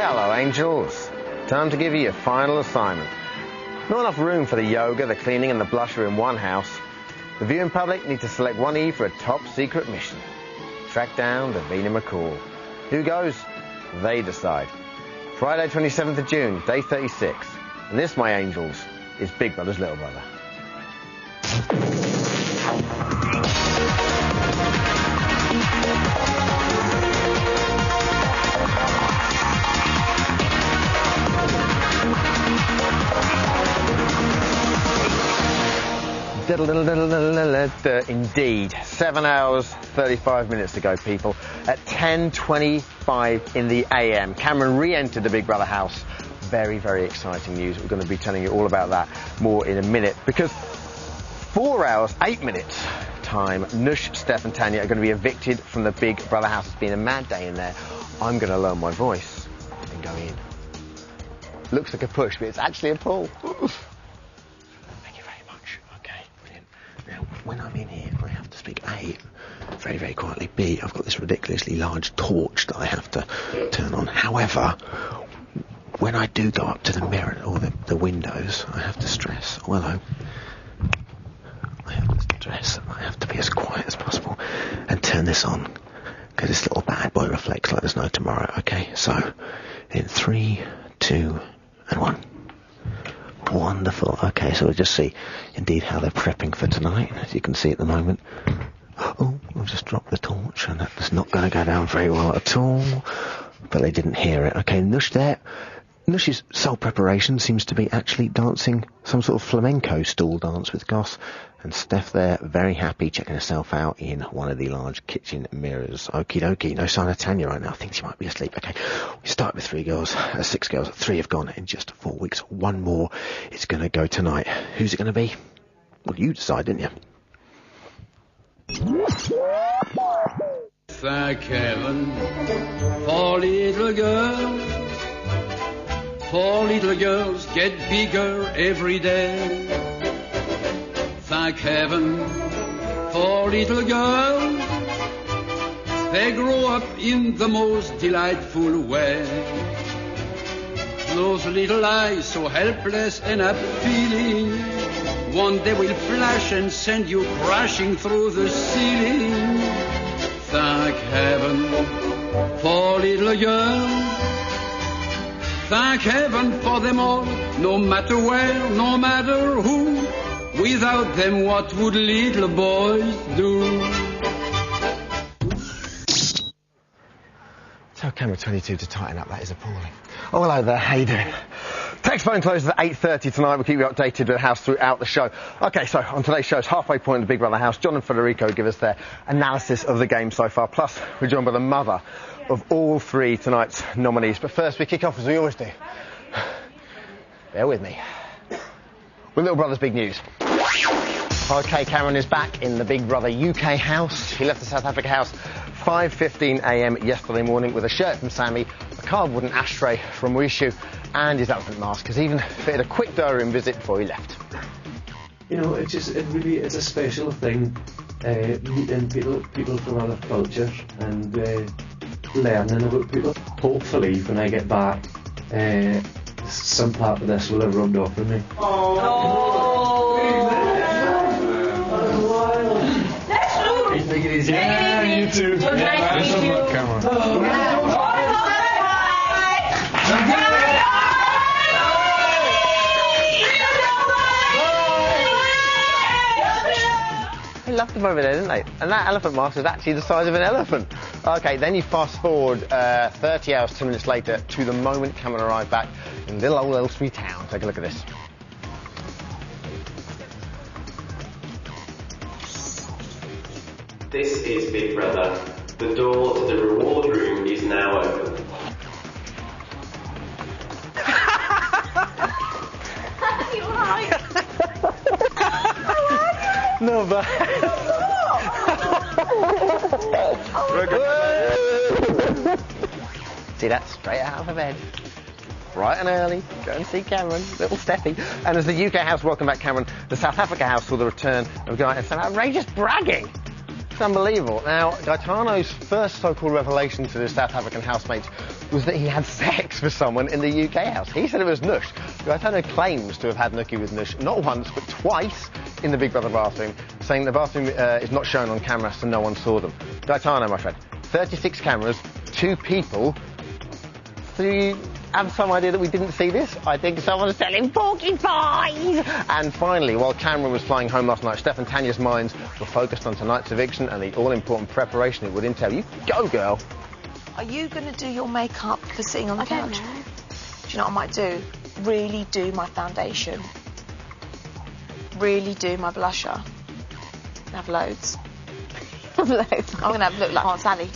Hello, angels. Time to give you your final assignment. Not enough room for the yoga, the cleaning and the blusher in one house. The viewing public need to select one Eve for a top secret mission. Track down Davina McCall. Who goes? They decide. Friday 27th of June, day 36. And this, my angels, is Big Brother's little brother. Indeed. 7 hours, 35 minutes to go, people. At 10:25 in the AM, Cameron re-entered the Big Brother house. Very, very exciting news. We're going to be telling you all about that more in a minute, because 4 hours, 8 minutes time, Nush, Steph and Tanya are going to be evicted from the Big Brother house. It's been a mad day in there. I'm going to learn my voice and go in. Looks like a push, but it's actually a pull. When I'm in here, I have to speak A, very, very quietly. B, I've got this ridiculously large torch that I have to turn on. However, when I do go up to the mirror or the windows, I have to stress, oh, hello. I have to stress, I have to be as quiet as possible and turn this on, because this little bad boy reflects like there's no tomorrow, okay? So, in 3, 2, and 1. Wonderful. Okay, so we'll just see indeed how they're prepping for tonight. As you can see at the moment. Oh, I've just dropped the torch and that's not going to go down very well at all. But they didn't hear it. Okay, Nush there. Nush's sole preparation seems to be actually dancing some sort of flamenco stool dance with Goss. And Steph there, very happy, checking herself out in one of the large kitchen mirrors. Okie dokie, no sign of Tanya right now. I think she might be asleep. Okay, we start with 6 girls. 3 have gone in just 4 weeks. 1 more is going to go tonight. Who's it going to be? Well, you decide, didn't you? Thank heaven for little girls. 4 little girls get bigger every day. Thank heaven for little girls. They grow up in the most delightful way. Those little eyes so helpless and appealing, one day will flash and send you crashing through the ceiling. Thank heaven for little girls. Thank heaven for them all, no matter where, no matter who. Without them, what would little boys do? Tell camera 22 to tighten up, that is appalling. Oh, hello there, how you doing? Text phone closes at 8:30 tonight. We'll keep you updated with the house throughout the show. OK, so on today's show's halfway point in the Big Brother house, John and Federico give us their analysis of the game so far. Plus, we're joined by the mother of all 3 tonight's nominees. But first, we kick off as we always do. Bear with me. With Little Brother's big news. OK, Cameron is back in the Big Brother UK house. He left the South Africa house 5:15 AM yesterday morning with a shirt from Sammy, a cardboard and ashtray from Wishu, and his elephant mask, because he even fitted a quick diary room visit before he left. You know, it's a special thing, meeting people from other cultures and learning about people. Hopefully, when I get back, some part of this will have rubbed off on me. Take it easy. Yeah, you too. So nice to meet you. Come on. They loved them over there, didn't they? And that elephant mask is actually the size of an elephant. OK, then you fast forward 30 hours, 2 minutes later to the moment Cameron arrived back in little old Elstree town. Take a look at this. This is Big Brother. The door to the reward room is now open. You alright? No, but... See that? Straight out of the bed. Bright and early, go and see Cameron, little Steffi. And as the UK house welcomed back Cameron, the South Africa house saw the return of a guy and some outrageous bragging. It's unbelievable. Now, Gaetano's first so-called revelation to his South African housemates was that he had sex with someone in the UK house. He said it was Nush. Gaetano claims to have had nookie with Nush not once but twice in the Big Brother bathroom, saying the bathroom is not shown on camera so no one saw them. Gaetano, my friend, 36 cameras, 2 people. Do you have some idea that we didn't see this? I think someone's selling porcupines! And finally, while Cameron was flying home last night, Steph and Tanya's minds were focused on tonight's eviction and the all-important preparation it would entail. You go, girl. Are you going to do your makeup for sitting on the couch? Do you know what I might do? Really do my foundation. Really do my blusher. Have loads. I'm going to look like Aunt Sally.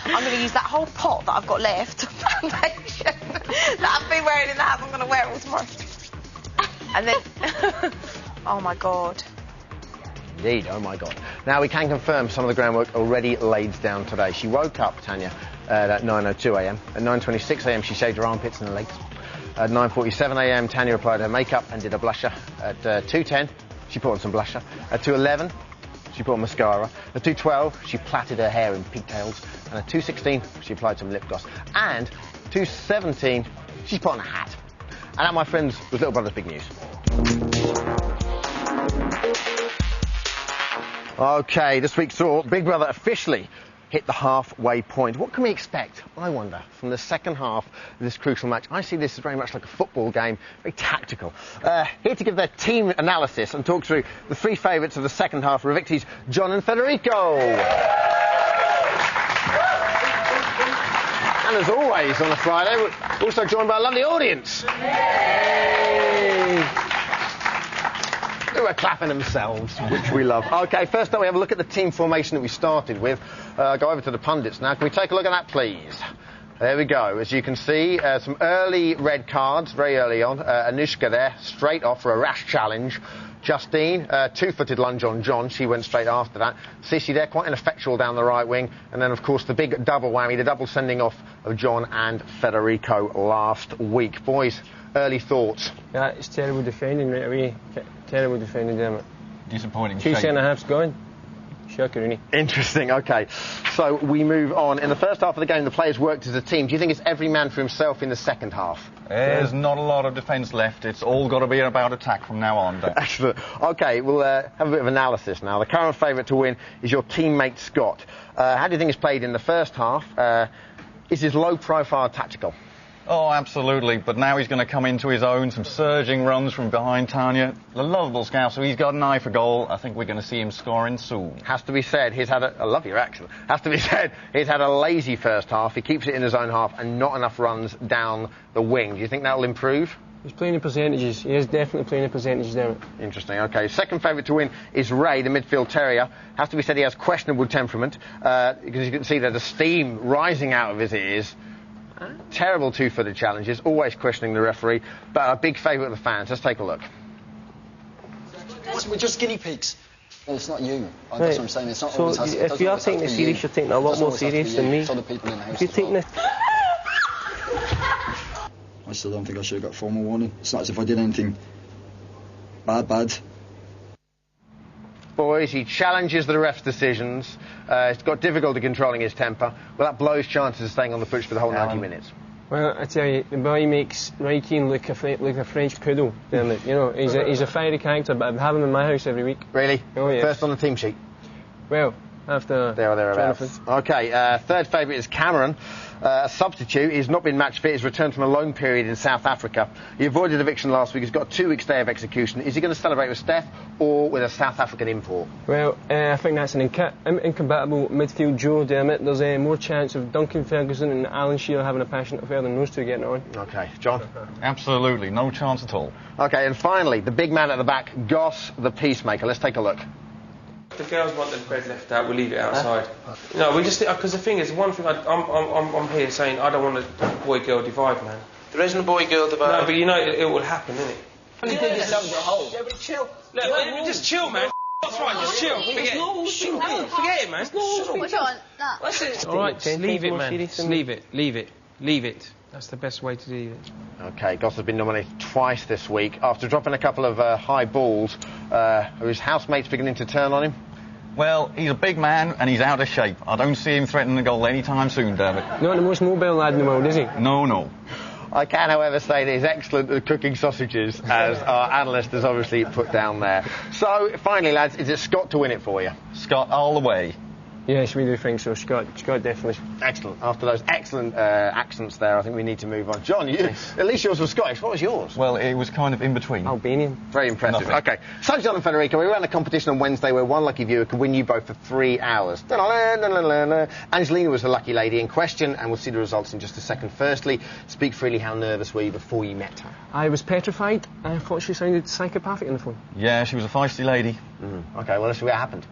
I'm going to use that whole pot that I've got left of foundation that I've been wearing in the house. I'm going to wear it all tomorrow. And then... oh, my God. Indeed, oh my God. Now we can confirm some of the groundwork already laid down today. She woke up, Tanya, at 9:02 a.m. At 9:26 a.m. she shaved her armpits and her legs. At 9:47 a.m. Tanya applied her makeup and did a blusher. At 2:10 she put on some blusher. At 2:11 she put on mascara. At 2:12 she plaited her hair in pigtails. And at 2:16 she applied some lip gloss. And 2:17 she's put on a hat. And that, my friends, was Little Brother's big news. OK, this week saw Big Brother officially hit the halfway point. What can we expect, I wonder, from the second half of this crucial match? I see this as very much like a football game, very tactical. Here to give their team analysis and talk through the 3 favourites of the second half are evictees John and Federico. And as always on a Friday, we're also joined by a lovely audience. Yay! Who are clapping themselves, which we love. OK, first up we have a look at the team formation that we started with. Go over to the pundits now. Can we take a look at that, please? There we go. As you can see, some early red cards, very early on. Anushka there, straight off for a rash challenge. Justine, 2-footed lunge on John. She went straight after that. Sissy there, quite ineffectual down the right wing. And then, of course, the big double whammy, the double sending off of John and Federico last week. Boys, early thoughts? Yeah, it's terrible defending right away. Terrible defending, damn it. Disappointing. 2 centre-halves gone. Shocker, really. Interesting, OK. So we move on. In the first half of the game, the players worked as a team. Do you think it's every man for himself in the second half? There's not a lot of defence left. It's all got to be about attack from now on. Excellent. OK, we'll have a bit of analysis now. The current favourite to win is your teammate Scott. How do you think he's played in the first half? Is his low-profile tactical? Oh, absolutely. But now he's going to come into his own. Some surging runs from behind Tanya. The lovable scout, so he's got an eye for goal. I think we're going to see him scoring soon. Has to be said, he's had I love your accent. Has to be said, he's had a lazy first half. He keeps it in his own half and not enough runs down the wing. Do you think that'll improve? He's playing in percentages. He is definitely playing in percentages there. Interesting, OK. Second favourite to win is Ray, the midfield terrier. Has to be said he has questionable temperament, because you can see there's a steam rising out of his ears. Terrible 2-footed challenges, always questioning the referee, but a big favourite of the fans. Let's take a look. We're just guinea pigs. Well, it's not you. That's Right. what I'm saying. It's not So always has to, if you are taking it serious, you're taking it a lot more serious than me. It's other people in the house. If you're taking it... I still don't think I should have got formal warning. It's not as if I did anything bad. Boys, he challenges the ref's decisions. It's got difficulty controlling his temper. Well, that blows chances of staying on the pitch for the whole 90 minutes. Well, I tell you, the boy makes Roy Keane look like a French poodle. Damn it. You know, he's a fiery character, but I have him in my house every week. Really? Oh, yeah. First on the team sheet? Well, after... There or thereabouts. OK, third favourite is Cameron. A substitute. He's not been match fit. He's returned from a loan period in South Africa. He avoided eviction last week. He's got a 2-week stay of execution. Is he going to celebrate with Steph or with a South African import? Well, I think that's an incompatible midfield duo, damn it. There's more chance of Duncan Ferguson and Alan Shearer having a passionate affair than those two getting on. OK. John? Absolutely. No chance at all. OK, and finally, the big man at the back, Goss the Peacemaker. Let's take a look. If the girls want the bread left out, we'll leave it outside. No, we just because the thing is, one thing I'm here saying I don't want a boy-girl divide, man. There isn't a boy-girl divide. No, but you know it will happen, innit? You dig yourself a hole. Yeah, but chill. Look, just chill, man. That's right, just chill. Forget it. Forget it, man. Which one? That. That's it. All right, just leave it, man. Just leave it. That's the best way to do it. OK, Goss has been nominated twice this week after dropping a couple of high balls. Are his housemates beginning to turn on him? Well, he's a big man and he's out of shape. I don't see him threatening a goal anytime soon, Dermot. Not the most mobile lad in the world, is he? No, no. I can, however, say that he's excellent at cooking sausages, as our analyst has obviously put down there. So, finally, lads, is it Scott to win it for you? Scott all the way. Yes, we do think so. Scott definitely. Excellent. After those excellent accents there, I think we need to move on. John, at least yours was Scottish. What was yours? Well, it was kind of in between. Albanian. Very impressive. Nothing. OK. So, John and Federico, we ran a competition on Wednesday where one lucky viewer could win you both for 3 hours. Angelina was the lucky lady in question, and we'll see the results in just a second. Firstly, speak freely, how nervous were you before you met her? I was petrified. I thought she sounded psychopathic on the phone. Yeah, she was a feisty lady. OK, well, let's see what happened.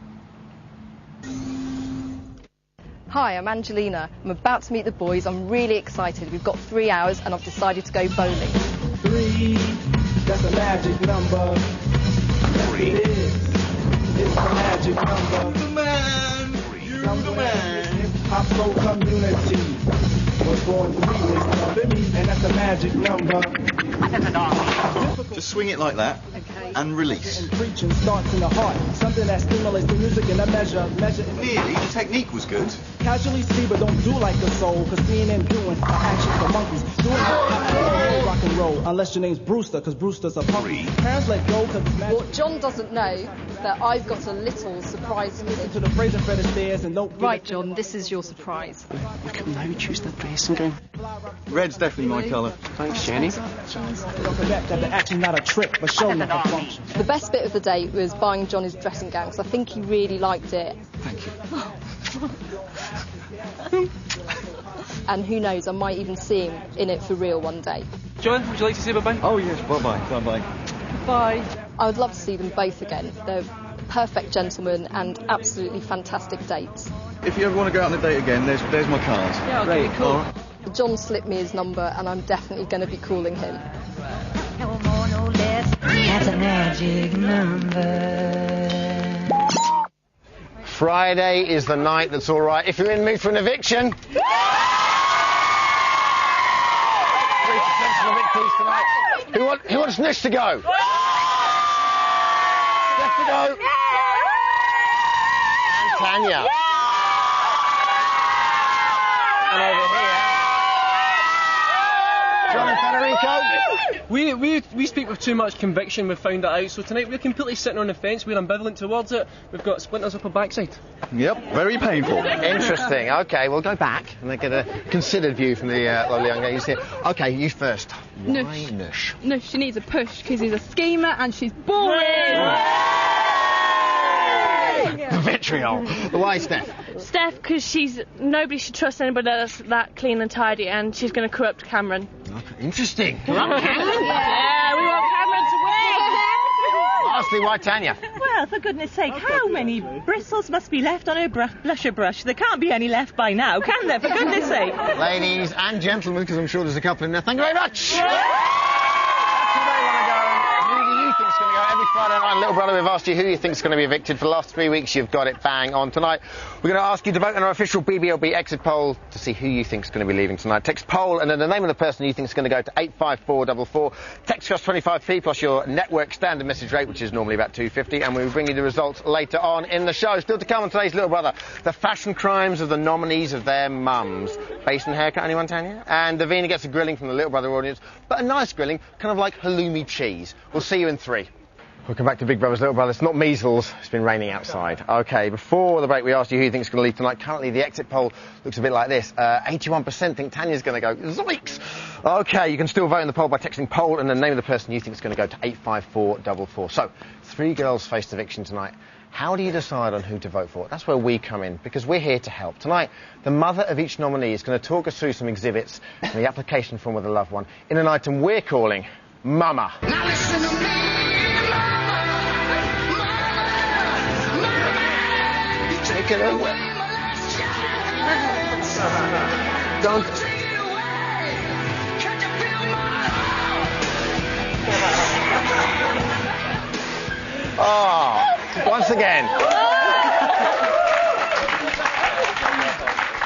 Hi, I'm Angelina. I'm about to meet the boys. I'm really excited. We've got 3 hours and I've decided to go bowling. 3, that's a magic number. 3. It is. It's a magic number. The man, you the man. Hip-hop soul community was born to be this, and that's a magic number. Just swing it like that, and release. And preaching starts in the heart, something that stimulates the music in a measure. Nearly, the technique was good. Casually see, but don't do like a soul, cause seeing and doing are actions for monkeys. Doing rock and roll, unless your name's Brewster, cause Brewster's a puppy. Parents let go, cause it's magic. What John doesn't know is that I've got a little surprise for Listen to the phrase and Fred Astaire's and don't... Right, John, this is your surprise. Look at now, choose the dressing room. Red's definitely my colour. Thanks, Jenny. Don't forget that the action's not a trick, but show me the function. The best bit of the day was buying John his dressing gown, because I think he really liked it. Thank you. And who knows, I might even see him in it for real one day. John, would you like to say bye-bye? Oh, yes, bye-bye, bye-bye. Bye. I would love to see them both again. They're perfect gentlemen and absolutely fantastic dates. If you ever want to go out on a date again, there's my card. Yeah, I'll give you a call. John slipped me his number and I'm definitely going to be calling him. No more, no less. That's a magic number. Friday is the night that's all right if you're in the mood for an eviction. 3 potential evictees tonight. Who wants Nish to go? Steph to go. And Tanya. And over here, John and Federico. We speak with too much conviction, we've found that out, so tonight we're completely sitting on the fence, we're ambivalent towards it, we've got splinters up our backside. Yep, very painful. Interesting, OK, we'll go back and get a considered view from the lovely young ladies here. OK, you first. Why Nush? Nush, she needs a push because he's a schemer and she's boring. Vitriol. Why Steph? Steph, because nobody should trust anybody that's that clean and tidy, and she's going to corrupt Cameron. Interesting. Corrupt Cameron? Yeah, we want Cameron to win. Lastly, why Tanya? Well, for goodness sake, how many bristles must be left on her blusher brush? There can't be any left by now, can there? For goodness sake. Ladies and gentlemen, because I'm sure there's a couple in there, thank you very much. Every Friday night, Little Brother, we've asked you who you think is going to be evicted. For the last 3 weeks, you've got it bang on. Tonight, we're going to ask you to vote in our official BBLB exit poll to see who you think is going to be leaving tonight. Text poll and then the name of the person you think is going to go to 85444. Text costs 25p plus your network standard message rate, which is normally about £2.50, and we will bring you the results later on in the show. Still to come on today's Little Brother, the fashion crimes of the nominees of their mums. Basin haircut, anyone, Tanya? And Davina gets a grilling from the Little Brother audience, but a nice grilling, kind of like halloumi cheese. We'll see you in 3. Welcome back to Big Brother's Little Brother. It's not measles, it's been raining outside. OK, before the break we asked you who you think is going to leave tonight. Currently the exit poll looks a bit like this. 81% think Tanya's going to go. Zoinks! OK, you can still vote in the poll by texting poll and the name of the person you think is going to go to 85444. So, 3 girls faced eviction tonight. How do you decide on who to vote for? That's where we come in, because we're here to help. Tonight, the mother of each nominee is going to talk us through some exhibits and the application form with a loved one in an item we're calling Mama. Now listen to me. Take it away. Don't. Oh, once again.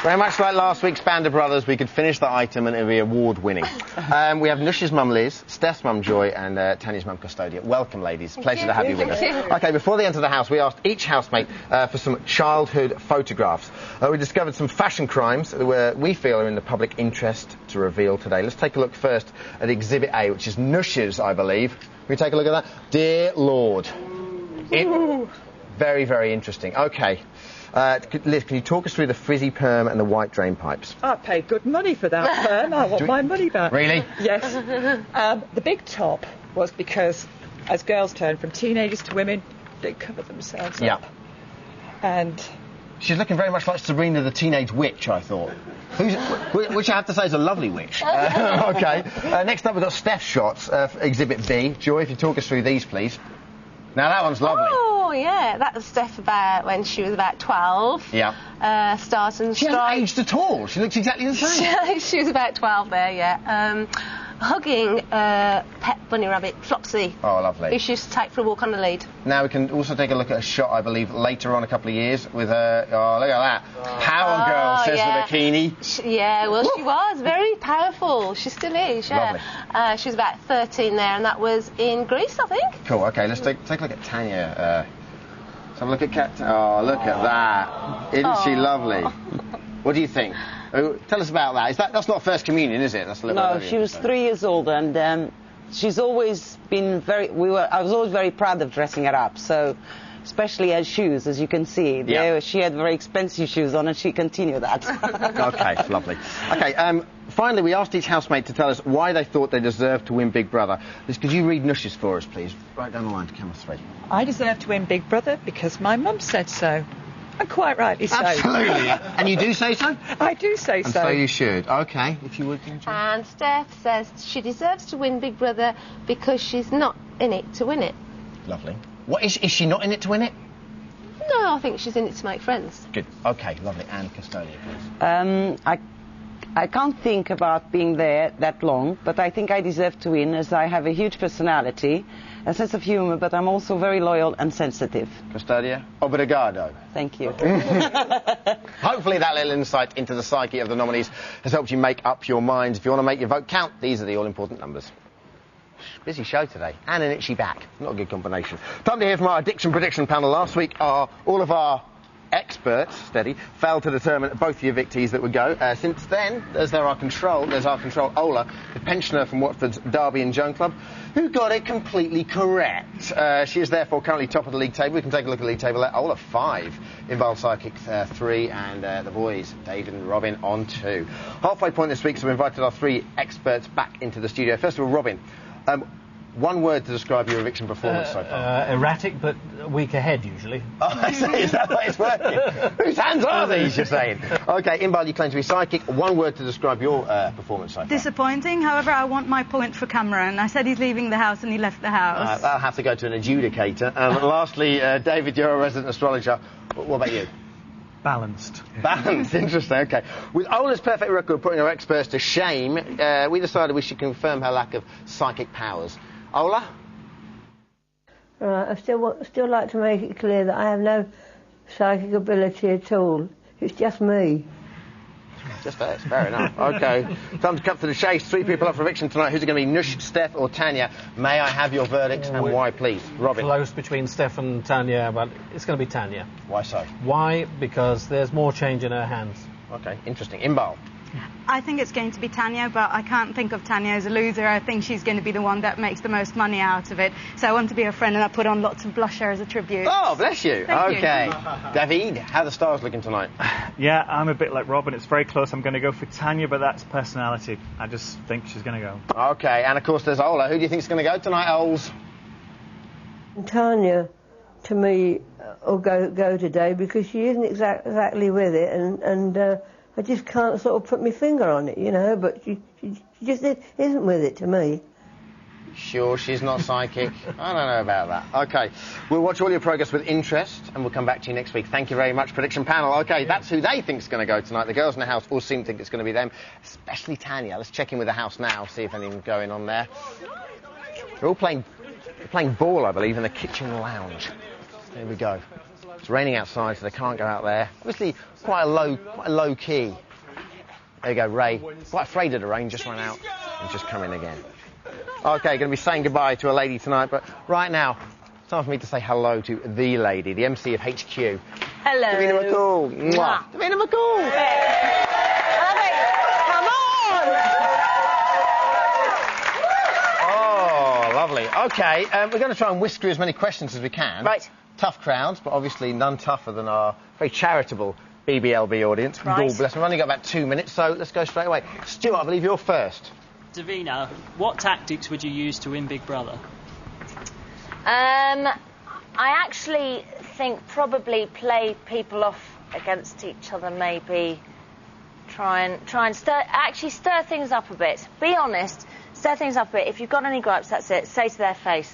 Very much like last week's Band of Brothers, we could finish the item and it would be award-winning. We have Nush's mum Liz, Steph's mum Joy, and Tanya's mum Custodia. Welcome, ladies. Pleasure to have you with us. Okay, before they enter the house, we asked each housemate for some childhood photographs. We discovered some fashion crimes that we feel are in the public interest to reveal today. Let's take a look first at Exhibit A, which is Nush's, I believe. Can we take a look at that? Dear Lord. Very, very interesting. Okay. Liz, can you talk us through the frizzy perm and the white drain pipes? I paid good money for that perm. I want my money back. Really? Yes. The big top was because as girls turn from teenagers to women, they cover themselves up. And she's looking very much like Sabrina the Teenage Witch, I thought. Which I have to say is a lovely witch. Okay. Next up, we've got Steph's shots, Exhibit B. Joy, if you talk us through these, please. Now, that one's lovely. Oh, yeah. That was Steph when she was about 12. Yeah. Stars and She hasn't aged at all. She looks exactly the same. She was about 12 there, yeah. Hugging pet bunny rabbit, Flopsy. Oh, lovely. Who she used to take for a walk on the lead. Now we can also take a look at a shot, I believe, later on a couple of years with her... Oh, look at that. Power girl, says the bikini. Yeah, well, she was very powerful. She still is, yeah. Lovely. She was about 13 there, and that was in Greece, I think. Cool, OK, let's take a look at Tanya. Let's have a look at Kat. Oh, look at that. Isn't she lovely? What do you think? Tell us about that. That's not First Communion, is it? That's a little No, she was 3 years old, and she's always been very... I was always very proud of dressing her up, so... Especially her shoes, as you can see. She had very expensive shoes on, and she continued that. OK, lovely. OK, finally, we asked each housemate to tell us why they thought they deserved to win Big Brother. Liz, could you read Nush's for us, please? Right down the line to camera 3. I deserve to win Big Brother because my mum said so. And quite rightly so. Absolutely. And you do say so? I do say so. And so you should. OK, if you would. And Steph says she deserves to win Big Brother because she's not in it to win it. Lovely. What is she not in it to win it? No, I think she's in it to make friends. Good. OK, lovely. And Custodia, please. I can't think about being there that long, but I think I deserve to win as I have a huge personality, a sense of humour, but I'm also very loyal and sensitive. Custodia? Obrigado. Thank you. Hopefully that little insight into the psyche of the nominees has helped you make up your minds. If you want to make your vote count, these are the all-important numbers. Busy show today. And an itchy back. Not a good combination. Time to hear from our addiction prediction panel. Last week, all of our experts, failed to determine both the evictees that would go. Since then, there's our control, Ola, the pensioner from Watford's Derby and Joan Club, who got it completely correct. She is therefore currently top of the league table. We can take a look at the league table. Ola 5, Inbaal Psychic 3, and the boys, David and Robin, on 2. Halfway point this week, so we invited our 3 experts back into the studio. First of all, Robin, one word to describe your eviction performance so far. Erratic, but a week ahead, usually. Oh, I see. Is that what it's working? Whose hands are these, you're saying? OK, Inbaal, you claim to be psychic. One word to describe your performance so far. Disappointing. However, I want my point for Cameron. I said he's leaving the house and he left the house. That'll have to go to an adjudicator. Lastly, David, you're a resident astrologer. What about you? Balanced. Balanced, interesting, OK. With Ola's perfect record putting her experts to shame, we decided we should confirm her lack of psychic powers. Ola? Right, I still like to make it clear that I have no psychic ability at all. It's just me. Just fair enough. OK. Time to cut to the chase. 3 people up for eviction tonight. Who's it going to be, Nush, Steph or Tanya? May I have your verdicts and why, please? Robin? Close between Steph and Tanya, but it's going to be Tanya. Why so? Why? Because there's more change in her hands. OK, interesting. Inbaal? I think it's going to be Tanya, but I can't think of Tanya as a loser. I think she's going to be the one that makes the most money out of it. So I want to be her friend, and I put on lots of blusher as a tribute. Oh, bless you. Thank OK. you. David, how are the stars looking tonight? Yeah, I'm a bit like Robin. It's very close. I'm going to go for Tanya, but that's personality. I just think she's going to go. OK, and of course there's Ola. Who do you think is going to go tonight, Oles? Tanya, to me, will go today because she isn't exactly with it, and I just can't sort of put my finger on it, you know, but she just isn't with it to me. Sure, she's not psychic. I don't know about that. OK, we'll watch all your progress with interest, and we'll come back to you next week. Thank you very much, prediction panel. OK, that's who they think's going to go tonight. The girls in the house all seem to think it's going to be them, especially Tanya. Let's check in with the house now, see if anything's going on there. They're all playing ball, I believe, in the kitchen lounge. Here we go. It's raining outside, so they can't go out there. Obviously, quite a low key. There you go, Ray. Quite afraid of the rain, just ran out and just come in again. Okay, going to be saying goodbye to a lady tonight, but right now, it's time for me to say hello to the lady, the MC of HQ. Hello. Davina McCall. Mwah. Davina McCall. Come on! Oh, lovely. Okay, we're going to try and whisk through as many questions as we can. Right. Tough crowds, but obviously none tougher than our very charitable BBLB audience. Right. God bless them. We've only got about 2 minutes, so let's go straight away. Stuart, I believe you're first. Davina, what tactics would you use to win Big Brother? I actually think probably play people off against each other, maybe try and stir things up a bit. Be honest, stir things up a bit. If you've got any gripes, that's it. Say to their face.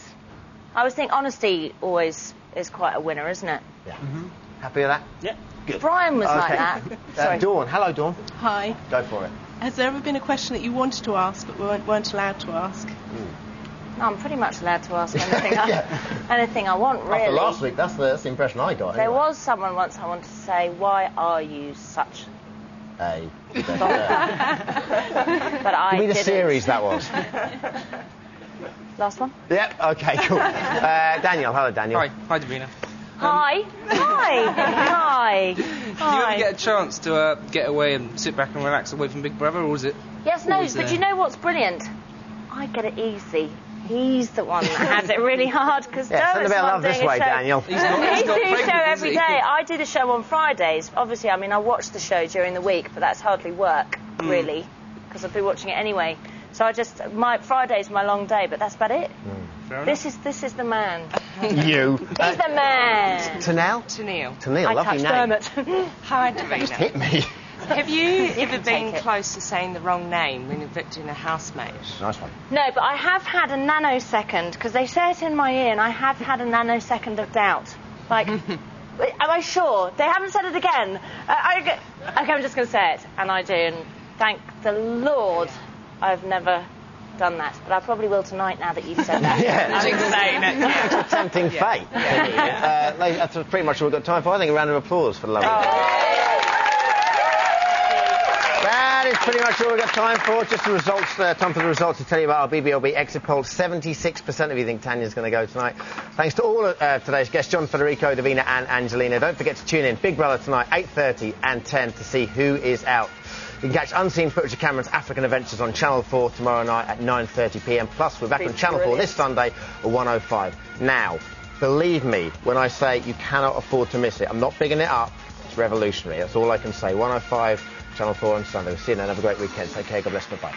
I always think honesty always is quite a winner, isn't it? Yeah. Happy with that? Yeah. Good. Brian was like that. Sorry. Dawn. Hello, Dawn. Hi. Go for it. Has there ever been a question that you wanted to ask but weren't allowed to ask? No, I'm pretty much allowed to ask anything, anything I want, really. After last week, that's the impression I got. There anyway. was someone once I wanted to say, why are you such a... but I Give me the didn't. series that was. Last one? Yep, okay, cool. Daniel, hello, Daniel. Hi, Davina. Hi. Hi. Do you ever get a chance to get away and sit back and relax away from Big Brother, or is it? Yes, no, but you know what's brilliant? I get it easy. He's the one that has it really hard because send a bit of love this way, Daniel. He's doing a show every day. I do the show on Fridays. Obviously, I mean, I watch the show during the week, but that's hardly work, really, because I'll be watching it anyway. So my Friday's my long day, but that's about it. This is the man. You. He's the man. Tanel? Tanil. I Lovely touched name. Dermot. Hi, Just Davina. hit me. Have you ever Take been it. close to saying the wrong name when evicting a housemate? Nice one. No, but I have had a nanosecond, because they say it in my ear, and I have had a nanosecond of doubt. Like, am I sure? They haven't said it again. Okay, I'm just going to say it, and I do, and thank the Lord I've never done that. But I probably will tonight now that you've said that. It's a tempting fate. That's pretty much all we've got time for. I think a round of applause for the lovely That is pretty much all we've got time for. Just the results, time for the results to tell you about our BBLB exit poll. 76% of you think Tanya's going to go tonight. Thanks to all of today's guests, John, Federico, Davina and Angelina. Don't forget to tune in, Big Brother tonight, 8:30 and 10 to see who is out. You can catch unseen footage of Cameron's African Adventures on Channel 4 tomorrow night at 9:30 p.m. Plus, we're back on Channel 4 this Sunday at 1:05. Now, believe me when I say you cannot afford to miss it. I'm not bigging it up. It's revolutionary. That's all I can say. 1:05, Channel 4 on Sunday. We'll see you then. Have a great weekend. Take care. God bless. Bye-bye.